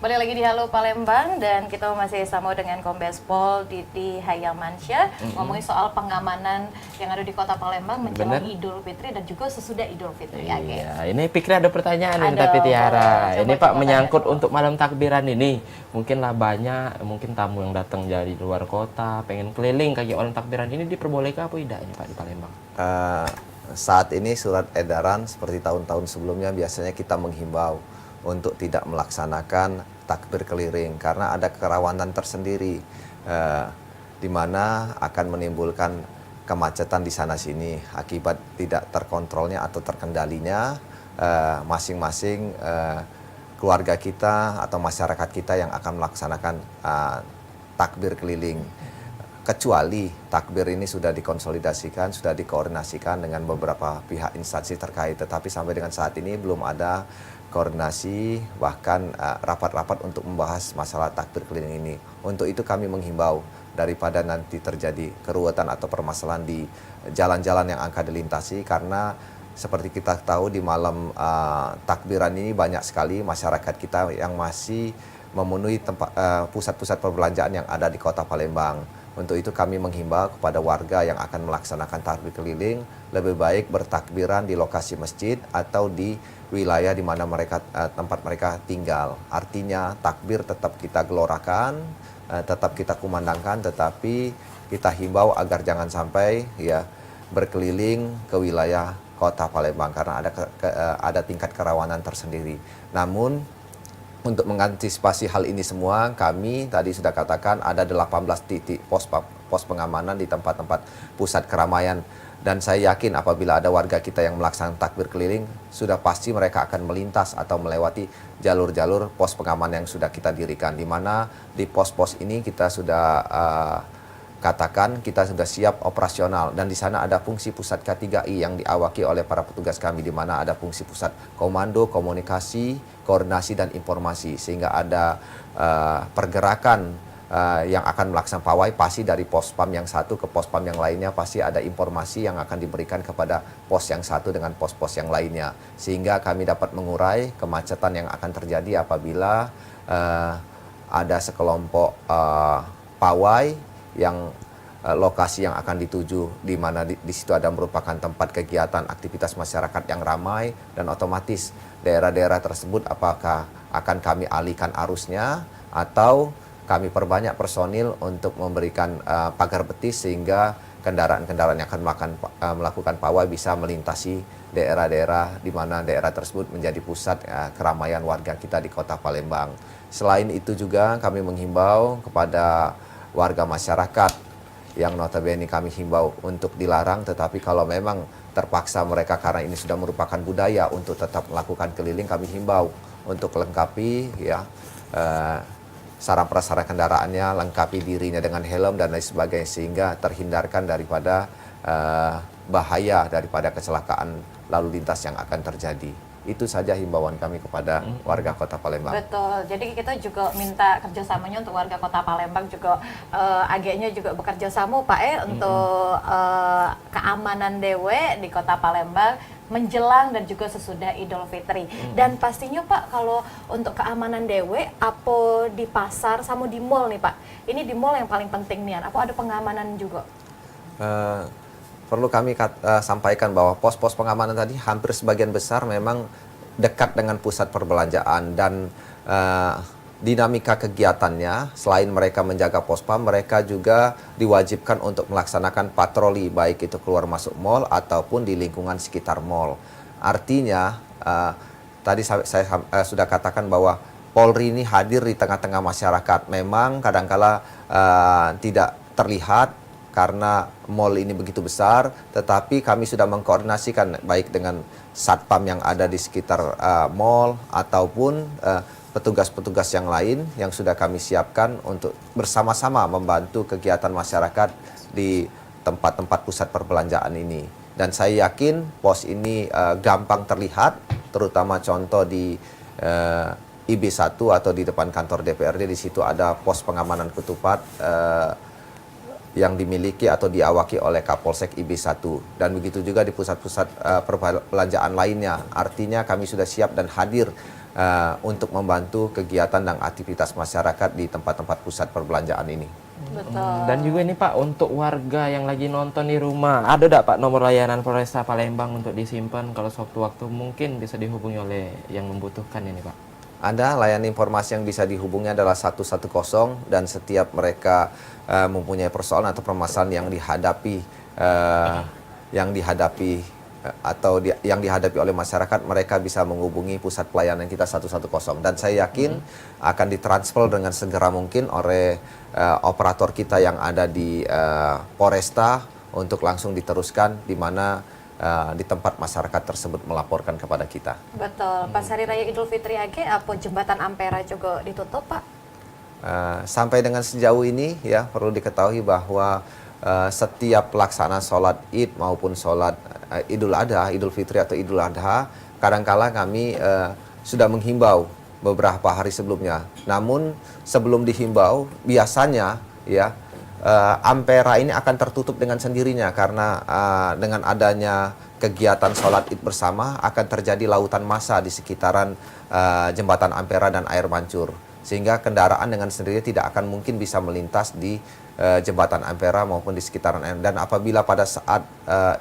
Balik lagi di Halo Palembang dan kita masih sama dengan Kombes Pol Didi Hayamansyah ngomongin soal pengamanan yang ada di Kota Palembang menjelang Idul Fitri dan juga sesudah Idul Fitri. Iya, ini Fikri ada pertanyaan nih Ada, tapi Tiara. boleh. Ini Coba Pak tanya menyangkut dulu. untuk malam takbiran ini. Mungkinlah banyak, mungkin tamu yang datang dari luar kota, pengen keliling kayak malam takbiran ini diperbolehkah apa tidak ini Pak di Palembang? Saat ini surat edaran seperti tahun-tahun sebelumnya biasanya kita menghimbau untuk tidak melaksanakan takbir keliling karena ada kerawanan tersendiri di mana akan menimbulkan kemacetan di sana sini akibat tidak terkontrolnya atau terkendalinya masing-masing keluarga kita atau masyarakat kita yang akan melaksanakan takbir keliling. Kecuali takbir ini sudah dikonsolidasikan, sudah dikoordinasikan dengan beberapa pihak instansi terkait. Tetapi sampai dengan saat ini belum ada koordinasi, bahkan rapat-rapat untuk membahas masalah takbir keliling ini. Untuk itu kami menghimbau daripada nanti terjadi keruwetan atau permasalahan di jalan-jalan yang akan dilintasi. Karena seperti kita tahu di malam takbiran ini banyak sekali masyarakat kita yang masih memenuhi tempat pusat-pusat perbelanjaan yang ada di Kota Palembang. Untuk itu kami menghimbau kepada warga yang akan melaksanakan takbir keliling lebih baik bertakbiran di lokasi masjid atau di wilayah di mana mereka tempat mereka tinggal. Artinya takbir tetap kita gelorakan, tetap kita kumandangkan, tetapi kita himbau agar jangan sampai ya berkeliling ke wilayah Kota Palembang karena ada tingkat kerawanan tersendiri. Namun untuk mengantisipasi hal ini semua, kami tadi sudah katakan ada 18 titik pos pengamanan di tempat-tempat pusat keramaian. Dan saya yakin apabila ada warga kita yang melaksanakan takbir keliling, sudah pasti mereka akan melintas atau melewati jalur-jalur pos pengamanan yang sudah kita dirikan. Di mana di pos-pos ini kita sudah katakan kita sudah siap operasional dan di sana ada fungsi pusat K3I yang diawaki oleh para petugas kami di mana ada fungsi pusat komando, komunikasi, koordinasi dan informasi sehingga ada pergerakan yang akan melaksanakan pawai pasti dari pos PAM yang satu ke pos PAM yang lainnya pasti ada informasi yang akan diberikan kepada pos yang satu dengan pos-pos yang lainnya sehingga kami dapat mengurai kemacetan yang akan terjadi apabila ada sekelompok pawai yang lokasi yang akan dituju di mana di situ ada merupakan tempat kegiatan aktivitas masyarakat yang ramai dan otomatis daerah-daerah tersebut apakah akan kami alihkan arusnya atau kami perbanyak personil untuk memberikan pagar betis sehingga kendaraan-kendaraan yang akan melakukan pawai bisa melintasi daerah-daerah di mana daerah tersebut menjadi pusat keramaian warga kita di Kota Palembang. Selain itu juga kami menghimbau kepada warga masyarakat yang notabene kami himbau untuk dilarang, tetapi kalau memang terpaksa mereka karena ini sudah merupakan budaya untuk tetap melakukan keliling, kami himbau untuk lengkapi ya sarana prasarana kendaraannya, lengkapi dirinya dengan helm dan lain sebagainya sehingga terhindarkan daripada bahaya daripada kecelakaan lalu lintas yang akan terjadi. Itu saja himbauan kami kepada warga Kota Palembang. Betul, jadi kita juga minta kerjasamanya untuk warga Kota Palembang juga agaknya juga bekerja sama Pak untuk keamanan dewe di Kota Palembang menjelang dan juga sesudah Idul Fitri. Dan pastinya Pak kalau untuk keamanan dewe apa di pasar sama di mall nih Pak, ini di mall yang paling penting nih, apa ada pengamanan juga? Perlu kami sampaikan bahwa pos-pos pengamanan tadi hampir sebagian besar memang dekat dengan pusat perbelanjaan dan dinamika kegiatannya selain mereka menjaga pos PAM mereka juga diwajibkan untuk melaksanakan patroli baik itu keluar masuk mall ataupun di lingkungan sekitar mall. Artinya tadi saya sudah katakan bahwa Polri ini hadir di tengah-tengah masyarakat. Memang kadangkala tidak terlihat karena mall ini begitu besar, tetapi kami sudah mengkoordinasikan baik dengan satpam yang ada di sekitar mall ataupun petugas-petugas yang lain yang sudah kami siapkan untuk bersama-sama membantu kegiatan masyarakat di tempat-tempat pusat perbelanjaan ini. Dan saya yakin pos ini gampang terlihat, terutama contoh di IB1 atau di depan kantor DPRD, di situ ada pos pengamanan ketupat yang dimiliki atau diawaki oleh Kapolsek IB1 dan begitu juga di pusat-pusat perbelanjaan lainnya. Artinya kami sudah siap dan hadir untuk membantu kegiatan dan aktivitas masyarakat di tempat-tempat pusat perbelanjaan ini. Betul. Dan juga ini Pak, untuk warga yang lagi nonton di rumah, ada enggak Pak nomor layanan Polresta Palembang untuk disimpan kalau sewaktu-waktu mungkin bisa dihubungi oleh yang membutuhkan ini Pak? Ada layanan informasi yang bisa dihubungi adalah 110 dan setiap mereka mempunyai persoalan atau permasalahan yang dihadapi oleh masyarakat, mereka bisa menghubungi pusat pelayanan kita 110 dan saya yakin akan ditransfer dengan segera mungkin oleh operator kita yang ada di Polresta untuk langsung diteruskan di mana di tempat masyarakat tersebut melaporkan kepada kita. Betul. Pas Hari Raya Idul Fitri age apa jembatan Ampera juga ditutup, Pak? Sampai dengan sejauh ini ya perlu diketahui bahwa setiap pelaksanaan sholat Id maupun sholat Idul Adha, Idul Fitri atau Idul Adha, kadangkala kami sudah menghimbau beberapa hari sebelumnya. Namun sebelum dihimbau biasanya ya Ampera ini akan tertutup dengan sendirinya karena dengan adanya kegiatan sholat Id bersama akan terjadi lautan massa di sekitaran jembatan Ampera dan air mancur. Sehingga kendaraan dengan sendirinya tidak akan mungkin bisa melintas di jembatan Ampera maupun di sekitaran air. Dan apabila pada saat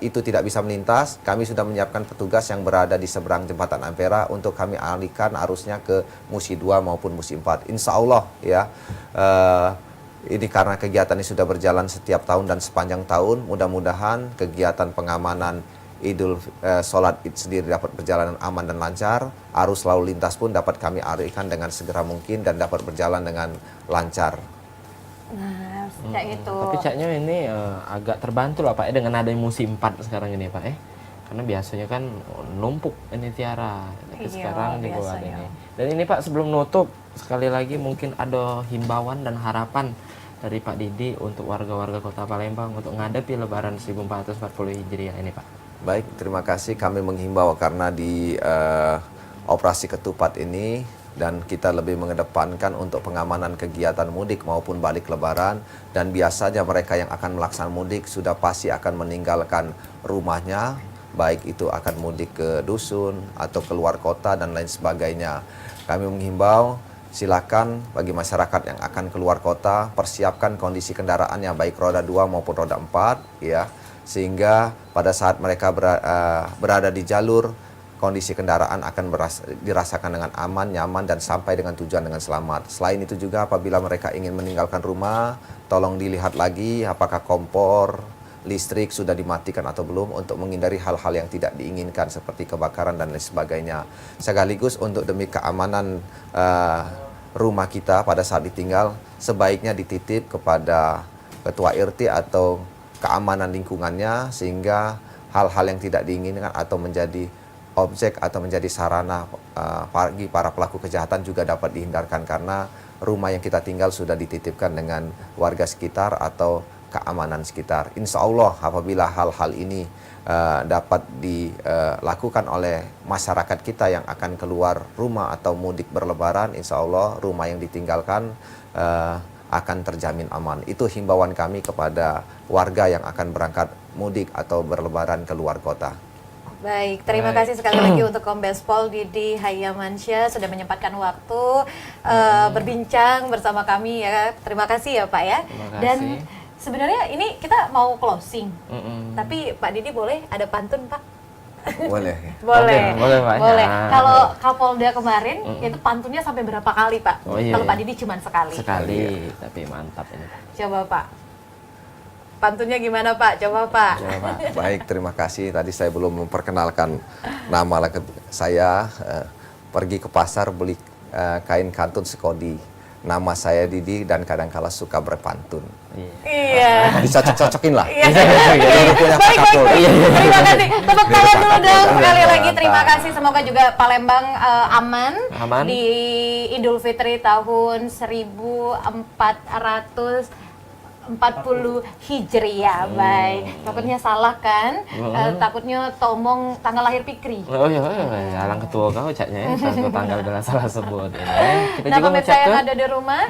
itu tidak bisa melintas, kami sudah menyiapkan petugas yang berada di seberang jembatan Ampera untuk kami alihkan arusnya ke Musi 2 maupun Musi 4. Insya Allah ya. Ini karena kegiatan ini sudah berjalan setiap tahun dan sepanjang tahun, mudah-mudahan kegiatan pengamanan sholat Id sendiri dapat berjalan aman dan lancar, arus lalu lintas pun dapat kami alihkan dengan segera mungkin dan dapat berjalan dengan lancar. Nah, sejak itu. Tapi caknya ini agak terbantu lah Pak dengan adanya musim 4 sekarang ini Pak karena biasanya kan numpuk ini Tiara, tapi sekarang di bawah ini. Dan ini Pak sebelum nutup sekali lagi mungkin ada himbauan dan harapan dari Pak Didi untuk warga-warga Kota Palembang untuk menghadapi Lebaran 1440 Hijriah ini Pak. Baik, terima kasih. Kami menghimbau karena di operasi ketupat ini dan kita lebih mengedepankan untuk pengamanan kegiatan mudik maupun balik Lebaran, dan biasanya mereka yang akan melaksanakan mudik sudah pasti akan meninggalkan rumahnya, baik itu akan mudik ke dusun atau keluar kota dan lain sebagainya. Kami menghimbau silakan bagi masyarakat yang akan keluar kota persiapkan kondisi kendaraannya baik roda 2 maupun roda 4 ya, sehingga pada saat mereka berada di jalur kondisi kendaraan akan dirasakan dengan aman, nyaman dan sampai dengan tujuan dengan selamat. Selain itu juga apabila mereka ingin meninggalkan rumah, tolong dilihat lagi apakah kompor listrik sudah dimatikan atau belum untuk menghindari hal-hal yang tidak diinginkan seperti kebakaran dan lain sebagainya. Sekaligus untuk demi keamanan rumah kita pada saat ditinggal, sebaiknya dititip kepada ketua RT atau keamanan lingkungannya sehingga hal-hal yang tidak diinginkan atau menjadi objek atau menjadi sarana bagi para pelaku kejahatan juga dapat dihindarkan karena rumah yang kita tinggal sudah dititipkan dengan warga sekitar atau keamanan sekitar. Insya Allah apabila hal-hal ini dapat dilakukan oleh masyarakat kita yang akan keluar rumah atau mudik berlebaran, insya Allah rumah yang ditinggalkan akan terjamin aman. Itu himbauan kami kepada warga yang akan berangkat mudik atau berlebaran ke luar kota. Baik, terima kasih sekali lagi untuk Kombes Pol Didi Hayyamansyah sudah menyempatkan waktu berbincang bersama kami ya. Terima kasih ya Pak ya. Terima kasih. Dan sebenarnya ini kita mau closing, tapi Pak Didi boleh ada pantun Pak? Boleh. Boleh Pak. Boleh. Nah. Kalau Kapolda kemarin itu pantunnya sampai berapa kali Pak? Oh, iya, Kalau iya. Pak Didi cuma sekali. Sekali, tapi mantap ini. Coba Pak. Pantunnya gimana Pak? Coba Pak. Coba Pak. Baik, terima kasih. Tadi saya belum memperkenalkan nama saya. Pergi ke pasar beli kain kantun sekodi. Nama saya Didi dan kadang-kala suka berpantun. Iya. Dicocok-cocokin lah. Iya. Jadi punya Pak Baik, Kapolri. terima kasih. Tepuk tangan dulu dong sekali lagi. Mantap. Terima kasih. Semoga juga Palembang aman di Idul Fitri tahun 1440 1440 Hijriah, baik. Takutnya salah kan? Takutnya tomong tanggal lahir Fikri. Oh iya, alang ketua kau caknya ya, tanggal adalah salah sebut. Kita Nah, juga pemirsa ngucap yang ke ada di rumah,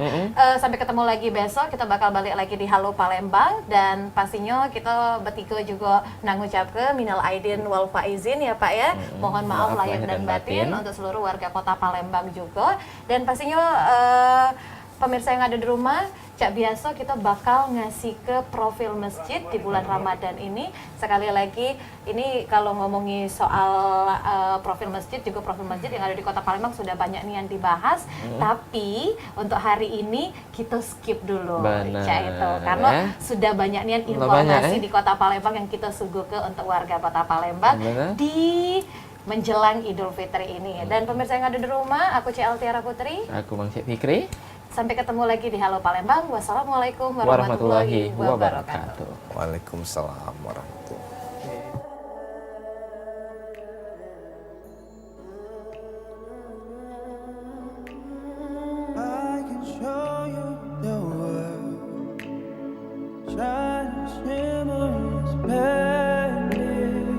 sampai ketemu lagi besok. Kita bakal balik lagi di Halo Palembang, dan pastinya kita bertiga juga ngucap ke minal aidin wal faizin ya Pak ya. Mohon maaf lahir dan batin untuk seluruh warga Kota Palembang juga. Dan pastinya pemirsa yang ada di rumah, cak biasa kita bakal ngasih ke profil masjid di bulan Ramadan ini. Sekali lagi, ini kalau ngomongi soal profil masjid, juga profil masjid yang ada di Kota Palembang sudah banyak nih yang dibahas. Tapi untuk hari ini kita skip dulu, Benar, Cak itu, karena sudah banyak nih informasi di Kota Palembang yang kita suguhkan untuk warga Kota Palembang di menjelang Idul Fitri ini. Dan pemirsa yang ada di rumah, aku Cik Altiara Putri, aku Mang Cik Fikri. Sampai ketemu lagi di Halo Palembang. Wassalamualaikum warahmatullahi wabarakatuh. Waalaikumsalam warahmatullahi. I can show you the world, shine, shimmer, splendid.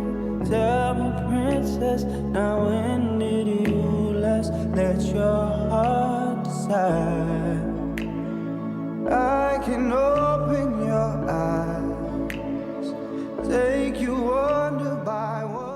Tell me, princess, now when did you last let your heart decide? I can open your eyes, take you wonder by wonder.